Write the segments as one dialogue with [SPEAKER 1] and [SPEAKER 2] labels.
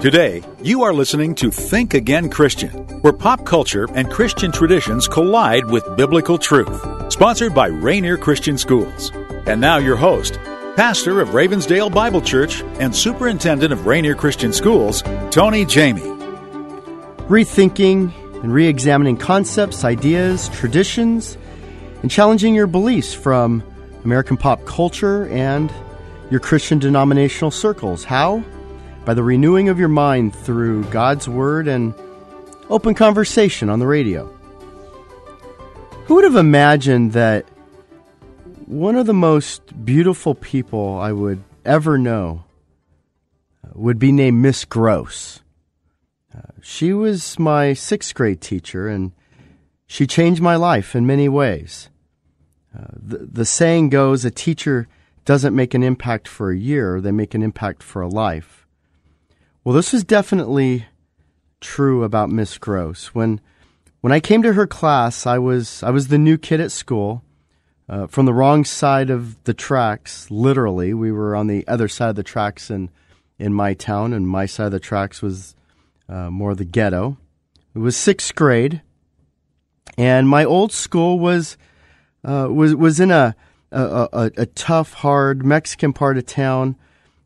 [SPEAKER 1] Today, you are listening to Think Again Christian, where pop culture and Christian traditions collide with biblical truth. Sponsored by Rainier Christian Schools. And now your host, pastor of Ravensdale Bible Church and superintendent of Rainier Christian Schools, Tony Jamie.
[SPEAKER 2] Rethinking and re-examining concepts, ideas, traditions, and challenging your beliefs from American pop culture and your Christian denominational circles. How? By the renewing of your mind through God's Word and open conversation on the radio. Who would have imagined that one of the most beautiful people I would ever know would be named Miss Grosz? She was my sixth grade teacher, and she changed my life in many ways. The saying goes, a teacher doesn't make an impact for a year, they make an impact for a life. Well, this was definitely true about Miss Grosz. When I came to her class, I was the new kid at school, from the wrong side of the tracks, literally. We were on the other side of the tracks in my town, and my side of the tracks was more the ghetto. It was sixth grade, and my old school was in a tough, hard Mexican part of town.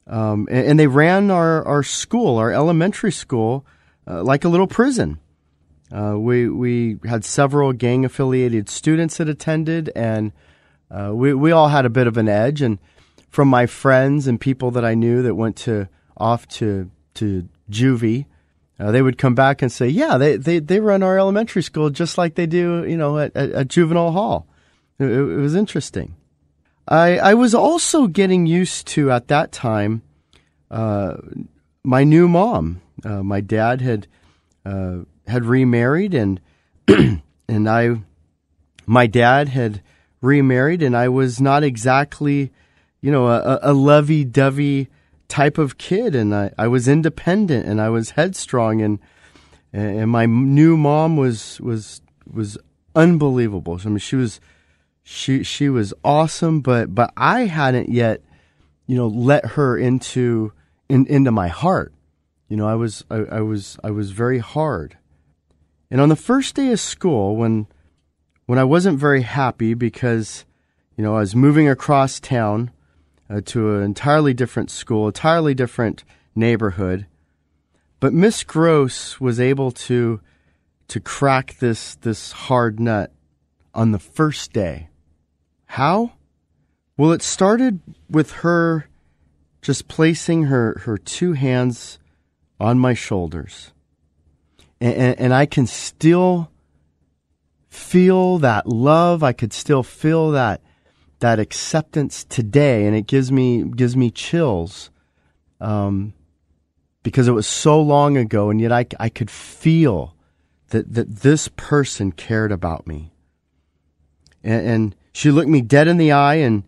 [SPEAKER 2] And they ran our school, our elementary school, like a little prison. We had several gang-affiliated students that attended, and we all had a bit of an edge. And from my friends and people that I knew that went off to juvie, they would come back and say, "Yeah, they run our elementary school just like they do, at juvenile hall." It was interesting. I was also getting used to, at that time, my new mom. My dad had remarried, and my dad had remarried, and I was not exactly, a lovey-dovey type of kid, and I was independent, and I was headstrong, and my new mom was unbelievable. I mean, she was awesome, but I hadn't yet, let her into my heart. I was very hard. And on the first day of school, when I wasn't very happy because, I was moving across town to an entirely different school, entirely different neighborhood, but Miss Grosz was able to crack this hard nut on the first day. How? Well, it started with her just placing her two hands on my shoulders. And I can still feel that love. I could still feel that acceptance today. And it gives me chills because it was so long ago. And yet I could feel that this person cared about me. And she looked me dead in the eye, and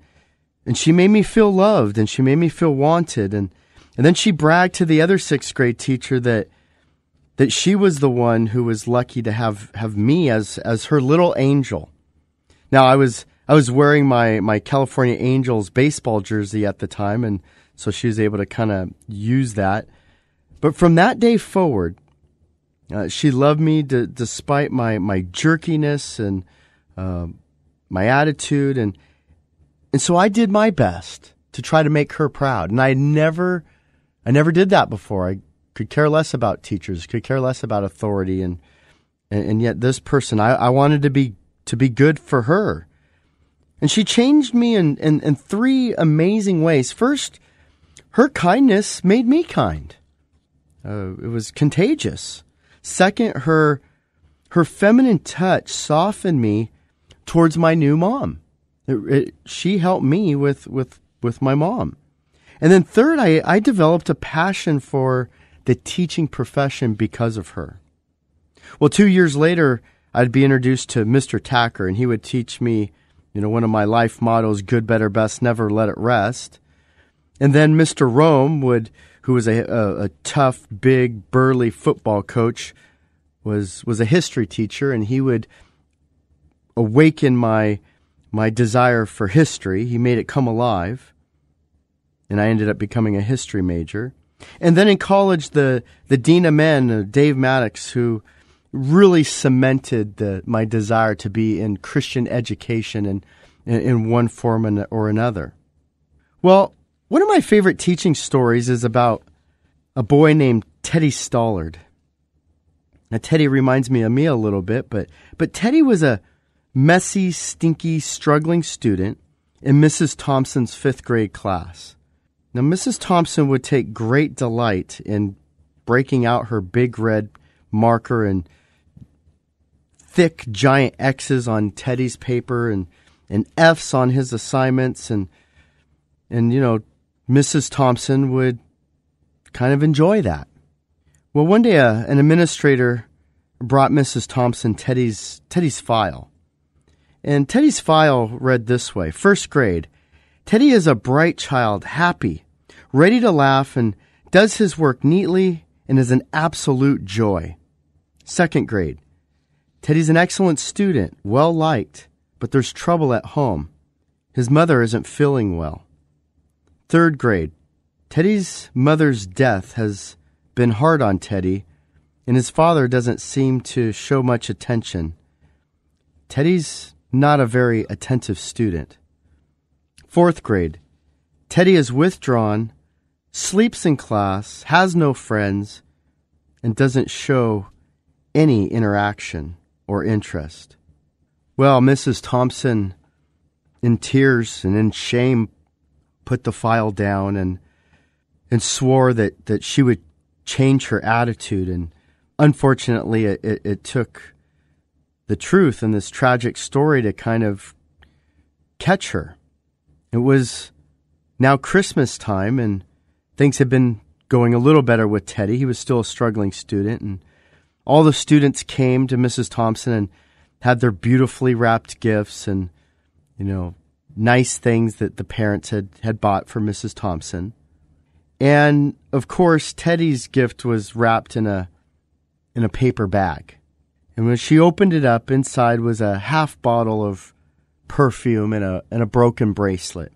[SPEAKER 2] she made me feel loved, and she made me feel wanted. And then she bragged to the other sixth grade teacher that she was the one who was lucky to have me as her little angel. Now, I was wearing my California Angels baseball jersey at the time, and so she was able to kind of use that. But from that day forward, she loved me despite my jerkiness and my attitude, and so I did my best to try to make her proud. And I never did that before. I could care less about teachers, could care less about authority, and yet this person, I wanted to be good for her. And she changed me in three amazing ways. First, her kindness made me kind. It was contagious. Second, her feminine touch softened me towards my new mom. She helped me with my mom. And then third, I developed a passion for the teaching profession because of her. Well, 2 years later, I'd be introduced to Mr. Tacker, and he would teach me, one of my life mottos, good, better, best, never let it rest. And then Mr. Rome who was a tough, big, burly football coach, was a history teacher, and he would awaken my desire for history. He made it come alive, and I ended up becoming a history major. And then in college, the Dean of Men, Dave Maddox, who really cemented my desire to be in Christian education and in one form or another. Well, one of my favorite teaching stories is about a boy named Teddy Stollard. Now, Teddy reminds me of me a little bit, but Teddy was a messy, stinky, struggling student in Mrs. Thompson's 5th grade class. Now, Mrs. Thompson would take great delight in breaking out her big red marker and thick, giant X's on Teddy's paper and F's on his assignments. And Mrs. Thompson would kind of enjoy that. Well, one day an administrator brought Mrs. Thompson Teddy's file. And Teddy's file read this way: 1st grade, Teddy is a bright child, happy, ready to laugh, and does his work neatly and is an absolute joy. 2nd grade, Teddy's an excellent student, well-liked, but there's trouble at home. His mother isn't feeling well. 3rd grade, Teddy's mother's death has been hard on Teddy, and his father doesn't seem to show much attention. Teddy's not a very attentive student. 4th grade, Teddy is withdrawn, sleeps in class, has no friends, and doesn't show any interaction or interest. Well, Mrs. Thompson, in tears and in shame, put the file down and swore that she would change her attitude. And unfortunately, it took the truth in this tragic story to kind of catch her. It was now Christmas time, and things had been going a little better with Teddy. He was still a struggling student, and all the students came to Mrs. Thompson and had their beautifully wrapped gifts and, nice things that the parents had bought for Mrs. Thompson. And, of course, Teddy's gift was wrapped in a paper bag. And when she opened it up, inside was a half bottle of perfume and a broken bracelet.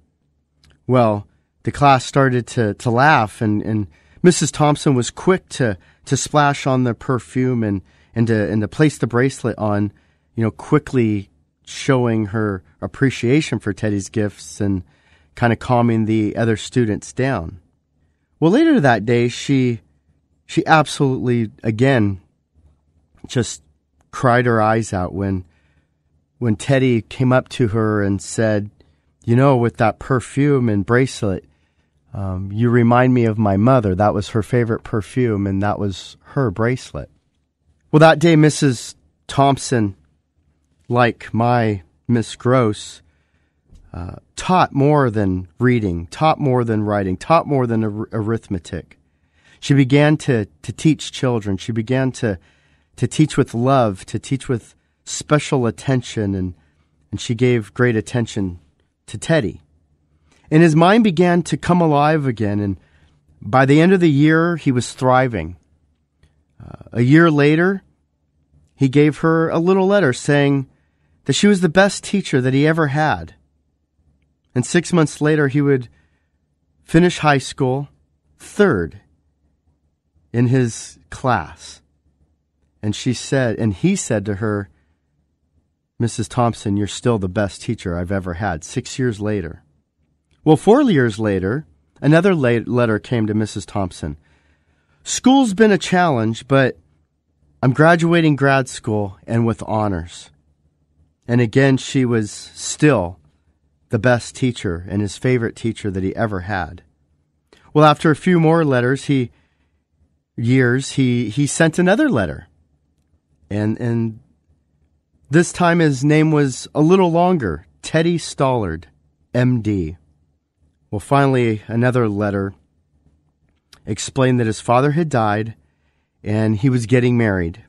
[SPEAKER 2] Well, the class started to laugh, and Mrs. Thompson was quick to splash on the perfume and to place the bracelet on, quickly showing her appreciation for Teddy's gifts and kind of calming the other students down. Well, later that day, she absolutely, again, just cried her eyes out when Teddy came up to her and said, with that perfume and bracelet, you remind me of my mother. That was her favorite perfume, and that was her bracelet. Well, that day, Mrs. Thompson, like my Miss Grosz, taught more than reading, taught more than writing, taught more than arithmetic. She began to teach children. She began to teach with love, to teach with special attention, and she gave great attention to Teddy. And his mind began to come alive again, and by the end of the year, he was thriving. A year later, he gave her a little letter saying that she was the best teacher that he ever had. And 6 months later, he would finish high school 3rd in his class. And he said to her, Mrs. Thompson, you're still the best teacher I've ever had, 6 years later. Well, 4 years later, another letter came to Mrs. Thompson. School's been a challenge, but I'm graduating grad school and with honors. And again, she was still the best teacher and his favorite teacher that he ever had. Well, after a few more letters, he sent another letter. And this time his name was a little longer, Teddy Stollard, M.D. Well, finally, another letter explained that his father had died and he was getting married.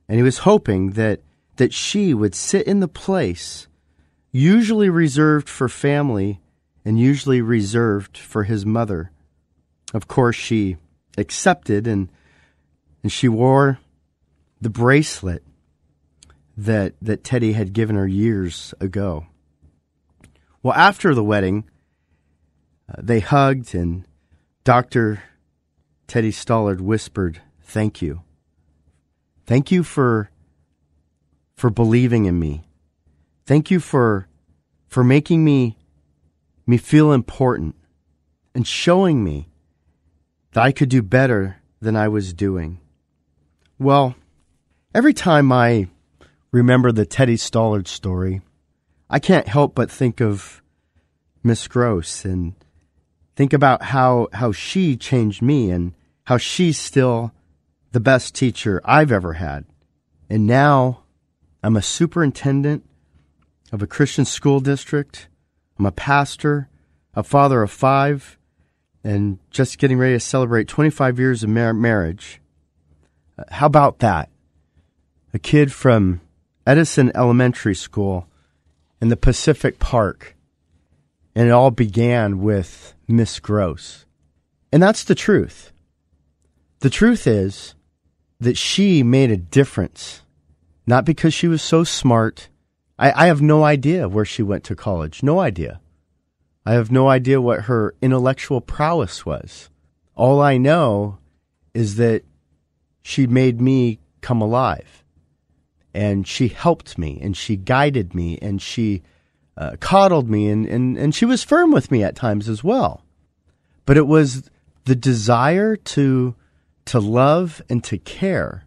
[SPEAKER 2] And he was hoping that she would sit in the place usually reserved for family and usually reserved for his mother. Of course, she accepted, and she wore the bracelet that Teddy had given her years ago. Well, after the wedding, they hugged, and Dr. Teddy Stollard whispered, "Thank you. Thank you for believing in me. Thank you for making me feel important and showing me that I could do better than I was doing." Well, every time I remember the Teddy Stollard story, I can't help but think of Miss Grosz and think about how she changed me and how she's still the best teacher I've ever had. And now I'm a superintendent of a Christian school district. I'm a pastor, a father of 5, and just getting ready to celebrate 25 years of marriage. How about that? A kid from Edison Elementary School in the Pacific Park. And it all began with Miss Grosz. And that's the truth. The truth is that she made a difference. Not because she was so smart. I have no idea where she went to college. No idea. I have no idea what her intellectual prowess was. All I know is that she made me come alive. And she helped me, and she guided me, and she coddled me, and she was firm with me at times as well. But it was the desire to love and to care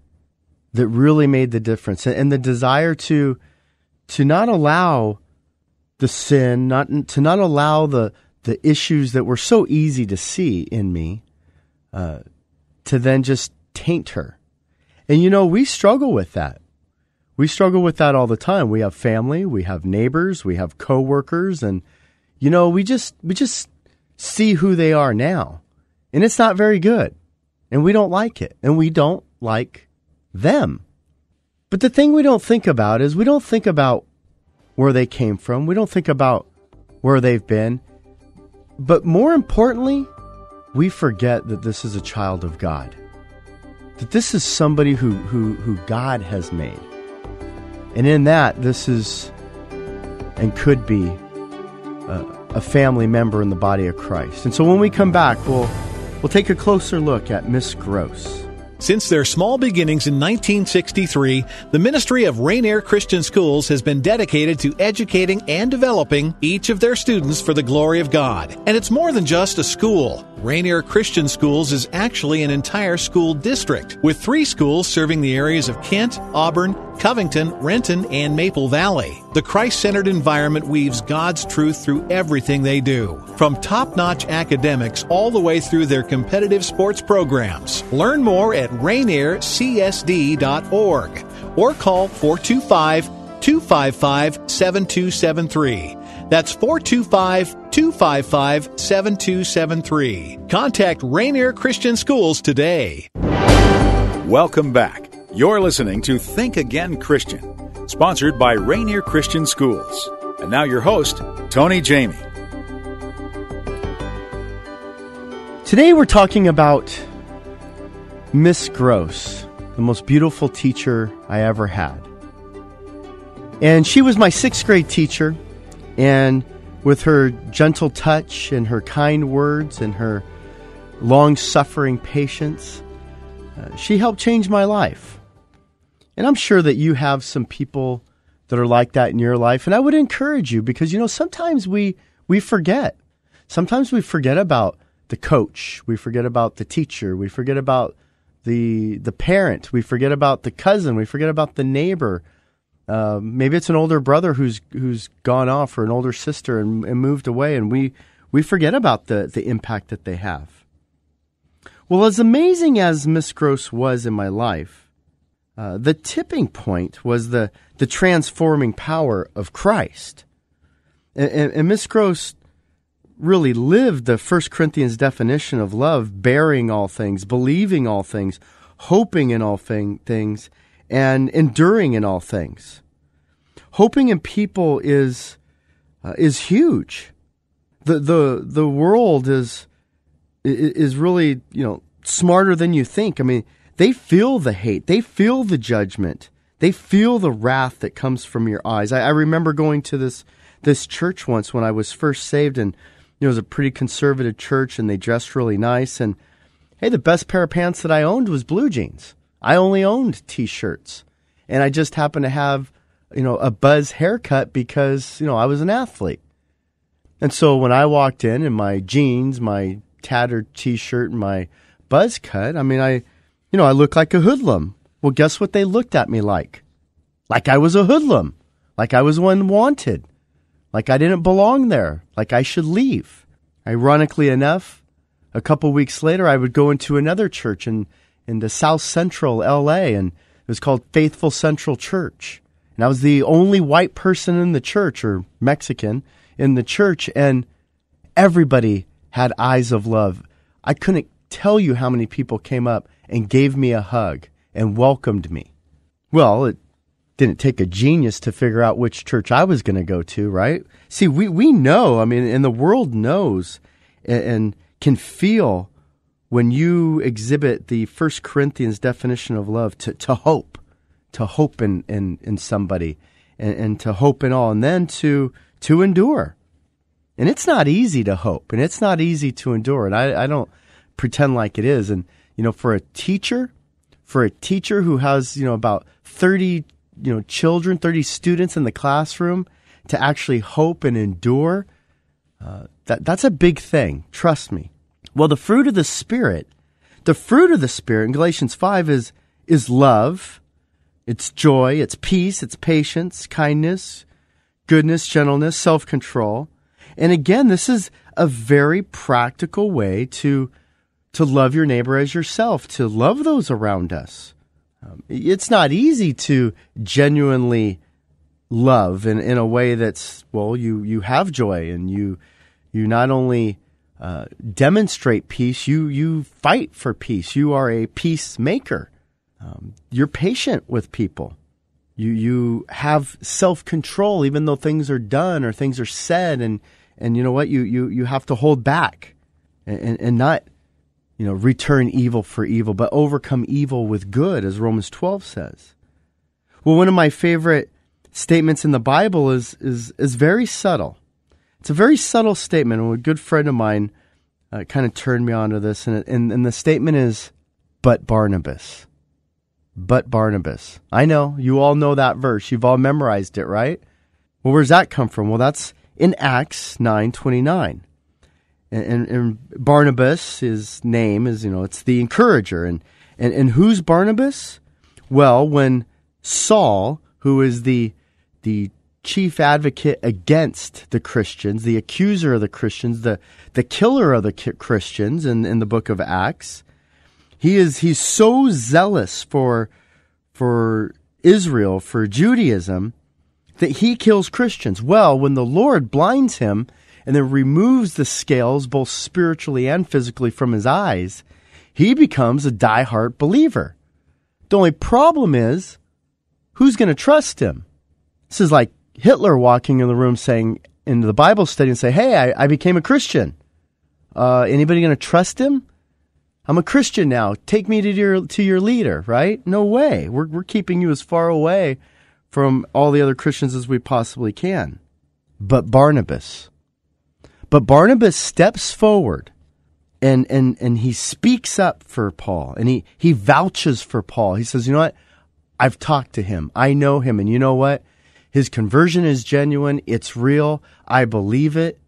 [SPEAKER 2] that really made the difference, and the desire to not allow the sin, to not allow the issues that were so easy to see in me, to then just taint her. And we struggle with that. We struggle with that all the time. We have family, we have neighbors, we have coworkers, and we just see who they are now. And it's not very good. And we don't like it. And we don't like them. But the thing we don't think about is we don't think about where they came from. We don't think about where they've been. But more importantly, we forget that this is a child of God. That this is somebody who God has made. And in that, this is and could be a family member in the body of Christ. And so when we come back, we'll take a closer look at Miss Grosz.
[SPEAKER 3] Since their small beginnings in 1963, the ministry of Rainier Christian Schools has been dedicated to educating and developing each of their students for the glory of God. And it's more than just a school. Rainier Christian Schools is actually an entire school district, with 3 schools serving the areas of Kent, Auburn, Covington, Renton, and Maple Valley. The Christ-centered environment weaves God's truth through everything they do, from top-notch academics all the way through their competitive sports programs. Learn more at rainiercsd.org or call 425-255-7273. That's 425-255-7273. Contact Rainier Christian Schools today.
[SPEAKER 1] Welcome back. You're listening to Think Again Christian, sponsored by Rainier Christian Schools. And now your host, Tony Jamie.
[SPEAKER 2] Today we're talking about Miss Grosz, the most beautiful teacher I ever had. And she was my 6th grade teacher, and with her gentle touch and her kind words and her long-suffering patience, she helped change my life. And I'm sure that you have some people that are like that in your life, and I would encourage you because, sometimes we forget. Sometimes we forget about the coach. We forget about the teacher. We forget about the parent. We forget about the cousin. We forget about the neighbor. Maybe it's an older brother who's gone off, or an older sister and moved away, and we forget about the impact that they have. Well, as amazing as Miss Grosz was in my life, the tipping point was the transforming power of Christ. And Miss Grosz really lived the 1 Corinthians definition of love: bearing all things, believing all things, hoping in all things, and enduring in all things. Hoping in people is huge. The world is really smarter than you think. I mean, they feel the hate, they feel the judgment, they feel the wrath that comes from your eyes. I remember going to this church once when I was first saved, and it was a pretty conservative church, and they dressed really nice, and Hey, the best pair of pants that I owned was blue jeans. I only owned T-shirts. And I just happened to have, a buzz haircut because, I was an athlete. And so when I walked in my jeans, my tattered T-shirt, and my buzz cut, I looked like a hoodlum. Well, guess what they looked at me like? Like I was a hoodlum. Like I was unwanted. Like I didn't belong there. Like I should leave. Ironically enough, a couple weeks later, I would go into another church in the South Central L.A., and it was called Faithful Central Church. And I was the only white person in the church, or Mexican, in the church, and everybody had eyes of love. I couldn't tell you how many people came up and gave me a hug and welcomed me. Well, it didn't take a genius to figure out which church I was going to go to, right? See, we know, and the world knows and can feel when you exhibit the 1 Corinthians definition of love to hope in somebody and to hope in all, and then to endure. And it's not easy to hope, and it's not easy to endure, and I don't pretend like it is. And, for a teacher who has, about 30, children, 30 students in the classroom, to actually hope and endure, that's a big thing. Trust me. Well, the fruit of the Spirit in Galatians 5 is love, it's joy, it's peace, it's patience, kindness, goodness, gentleness, self-control. And again, this is a very practical way to love your neighbor as yourself, to love those around us. It's not easy to genuinely love in a way that's, you have joy, and you not only demonstrate peace, you fight for peace. You are a peacemaker. You're patient with people. You have self-control even though things are done or things are said, and you know what? You have to hold back and not return evil for evil, but overcome evil with good, as Romans 12 says. Well, one of my favorite statements in the Bible is very subtle. It's a very subtle statement, and a good friend of mine kind of turned me on to this, and the statement is, but Barnabas. But Barnabas. I know, you all know that verse. You've all memorized it, right? Well, where's that come from? Well, that's in Acts 9:29. And Barnabas, his name is, it's the encourager. And who's Barnabas? Well, when Saul, who is the chief advocate against the Christians, the accuser of the Christians, the killer of the Christians in the book of Acts, he's so zealous for Israel, for Judaism, that he kills Christians. Well, when the Lord blinds him and then removes the scales both spiritually and physically from his eyes, he becomes a diehard believer. The only problem is, who's going to trust him? This is like Hitler walking in the room saying, into the Bible study, and say, hey, I became a Christian. Anybody going to trust him? I'm a Christian now. Take me to your leader, right? No way. We're keeping you as far away from all the other Christians as we possibly can. But Barnabas steps forward and he speaks up for Paul, and he vouches for Paul. He says, you know what? I've talked to him. I know him. And you know what? His conversion is genuine. It's real. I believe it.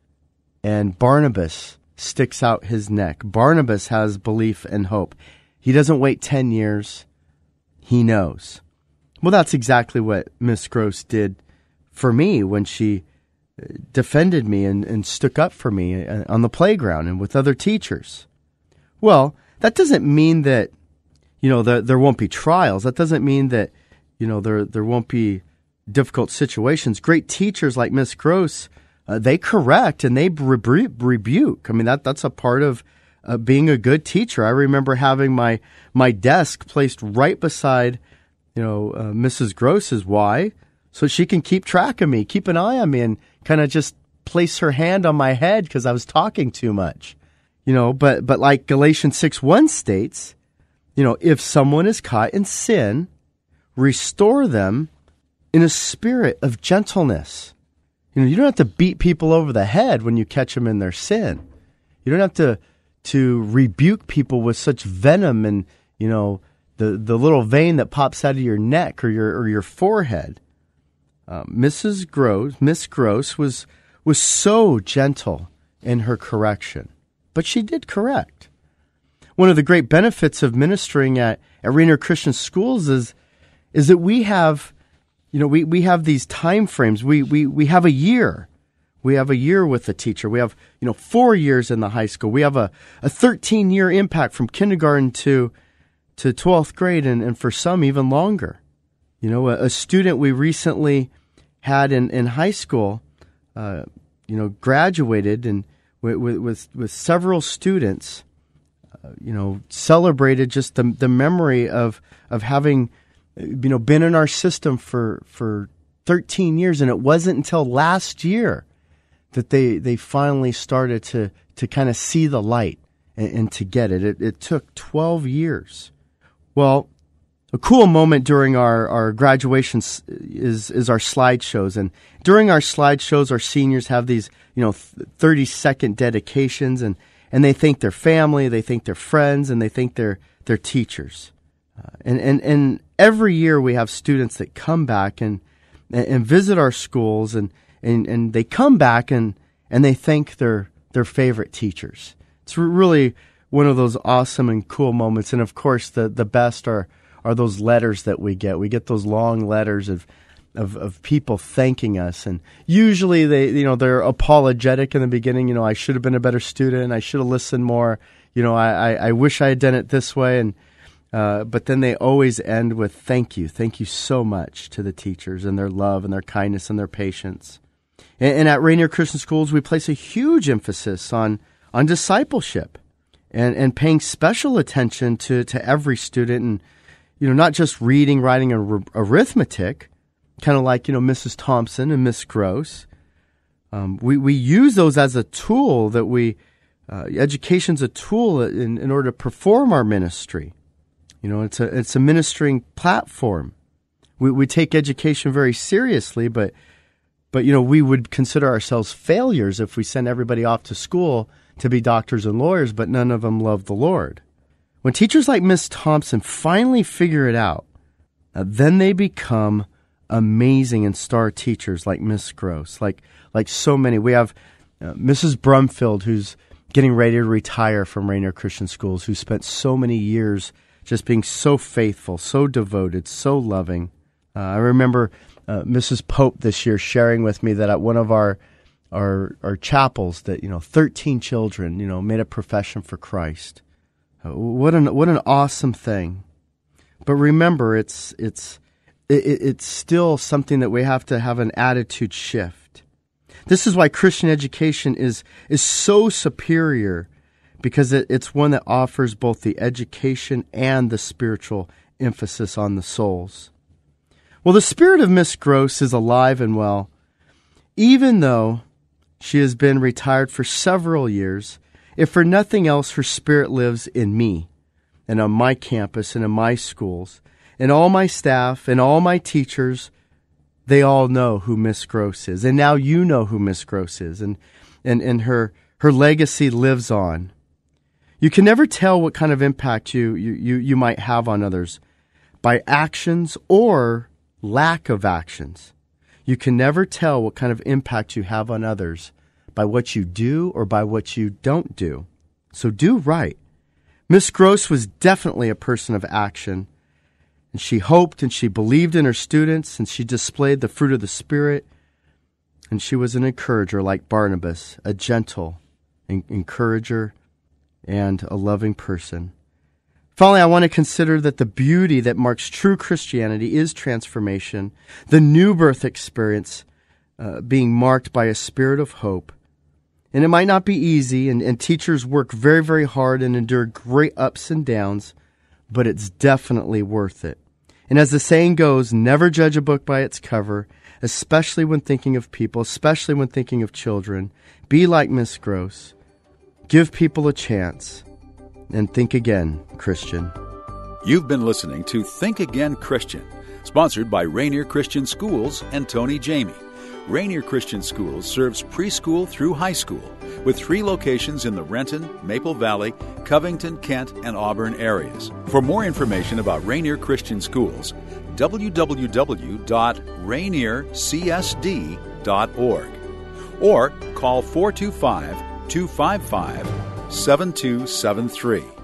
[SPEAKER 2] And Barnabas sticks out his neck. Barnabas has belief and hope. He doesn't wait 10 years. He knows. Well, that's exactly what Miss Grosz did for me when she defended me and stuck up for me on the playground and with other teachers. Well, that doesn't mean that, there won't be trials. That doesn't mean that, there won't be difficult situations. Great teachers like Miss Grosz, they correct and they rebuke. I mean, that's a part of being a good teacher. I remember having my desk placed right beside, Mrs. Grosz's. Why? So she can keep track of me, keep an eye on me, and kind of just place her hand on my head because I was talking too much. But like Galatians 6:1 states, if someone is caught in sin, restore them in a spirit of gentleness. You don't have to beat people over the head when you catch them in their sin. You don't have to rebuke people with such venom and, the little vein that pops out of your neck or your forehead. Miss Grosz was so gentle in her correction, but she did correct. One of the great benefits of ministering at Rainier Christian Schools is that we have, we have these time frames. We have a year. We have a year with the teacher. We have, 4 years in the high school. We have a 13-year impact from kindergarten to 12th grade, and for some even longer. A student we recently had in high school, graduated, and with several students, celebrated just the memory of having, been in our system for 13 years, and it wasn't until last year that they finally started to kind of see the light and to get it. It took 12 years. Well, a cool moment during our graduations is our slideshows. And during our slideshows, our seniors have these, 30-second dedications, and they thank their family, they thank their friends, and they thank their teachers. And every year we have students that come back and visit our schools, and they come back and they thank their favorite teachers. It's really one of those awesome and cool moments. And of course, the best are those letters that we get. We get those long letters of people thanking us, and usually they're apologetic in the beginning. I should have been a better student. I should have listened more. I wish I had done it this way. And but then they always end with thank you so much to the teachers and their love and their kindness and their patience. And at Rainier Christian Schools, we place a huge emphasis on discipleship and paying special attention to every student, and not just reading, writing, and arithmetic, kind of like Mrs. Thompson and Miss Grosz. We use those as a tool that education's a tool in order to perform our ministry. It's a ministering platform. We take education very seriously, but we would consider ourselves failures if we send everybody off to school to be doctors and lawyers, but none of them love the Lord. When teachers like Miss Thompson finally figure it out, then they become amazing and star teachers like Miss Grosz, like so many. We have Mrs. Brumfield, who's getting ready to retire from Rainier Christian Schools, who spent so many years just being so faithful, so devoted, so loving. I remember Mrs. Pope this year sharing with me that at one of our chapels that 13 children made a profession for Christ. What an awesome thing! But remember, it's still something that we have to have an attitude shift. This is why Christian education is so superior, because it's one that offers both the education and the spiritual emphasis on the souls. Well, the spirit of Miss Grosz is alive and well, even though she has been retired for several years. If for nothing else, her spirit lives in me and on my campus and in my schools, and all my staff and all my teachers. They all know who Miss Grosz is, and now you know who Miss Grosz is, and her legacy lives on. You can never tell what kind of impact you might have on others by actions or lack of actions. You can never tell what kind of impact you have on others by what you do or by what you don't do. So do right. Miss Grosz was definitely a person of action, and she hoped and she believed in her students, and she displayed the fruit of the Spirit, and she was an encourager like Barnabas, a gentle encourager and a loving person. Finally, I want to consider that the beauty that marks true Christianity is transformation, the new birth experience being marked by a spirit of hope. And it might not be easy, and teachers work very, very hard and endure great ups and downs, but it's definitely worth it. And as the saying goes, never judge a book by its cover, especially when thinking of people, especially when thinking of children. Be like Miss Grosz. Give people a chance. And think again, Christian.
[SPEAKER 1] You've been listening to Think Again, Christian, sponsored by Rainier Christian Schools and Tony Jamie. Rainier Christian Schools serves preschool through high school. with 3 locations in the Renton, Maple Valley, Covington, Kent, and Auburn areas. For more information about Rainier Christian Schools, www.rainiercsd.org or call 425-255-7273.